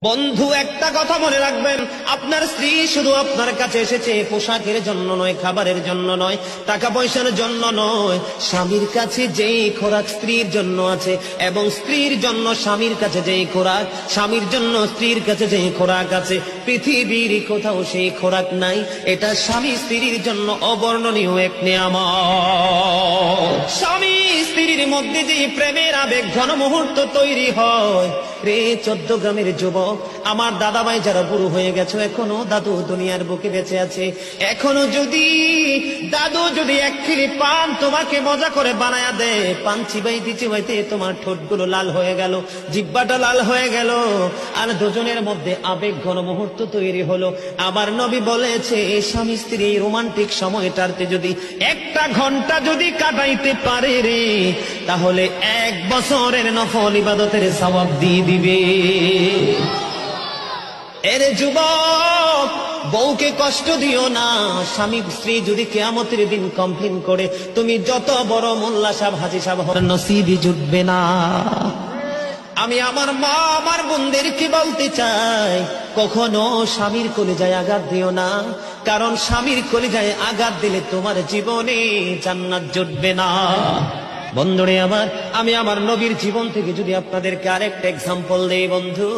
বন্ধু, একটা কথা মনে রাখবেন, আপনার স্ত্রী শুধু আপনার কাছে এসেছে পোশাকের জন্য নয়, খাবারের জন্য নয়, টাকা পয়সার জন্য নয়। স্বামীর কাছে যেই খোরাক স্ত্রীর জন্য আছে, এবং স্ত্রীর জন্য স্বামীর কাছে যেই খোরাক, স্বামীর জন্য স্ত্রীর কাছে যেই খোরাক আছে, পৃথিবীর কোথাও সেই খোরাক নাই। এটা স্বামী স্ত্রীর জন্য অবর্ণনীয় এক নিয়ামত। স্বামী স্ত্রীর মধ্যে যে প্রেমের আবেগ ঘন মুহূর্ত তৈরি হয় রে 14 গ্রামের যুবক, আমার দাদা ভাই যারা বুড়ো হয়ে গেছে, এখনো দাদু দুনিয়ার বুকে বেঁচে আছে, এখনো যদি দাদু যদি এক খিলি পান তোমাকে মজা করে বানায়া দেয়, পান চিবাইতে চিবাইতে তোমার ঠোঁটগুলো লাল হয়ে গেল, জিহ্বাটা লাল হয়ে গেল, আর দুজনের মধ্যে আবেগ ঘন মুহূর্ত তৈরি হলো। আমার নবী বলেছে, স্বামী স্ত্রী রোমান্টিক সময়টাতে যদি 1টা ঘন্টা যদি কাটাইতে পারে রে, তাহলে 1 বছরের নফল ইবাদতের সওয়াব দিয়ে দিবে। এরে যুবক, বউকে কষ্ট দিও না। স্বামী স্ত্রী যদি কিয়ামতের দিন কমপ্লেন করে, তুমি যত বড় মোল্লা সাহেব হাজী সাহেব হন, নসিবই জুটবে না। আমি আমার মা আমার বোনদেরকে বলতে চাই, কখনো স্বামীর কলিজায় আঘাত দিও না, কারণ স্বামীর কলিজায় আঘাত দিলে তোমার জীবনে জান্নাত জুটবে না। বন্ধুরে আমার, আমি আমার নবীর জীবন থেকে যদি আপনাদেরকে আরেকটা এক্সাম্পল দেই বন্ধু,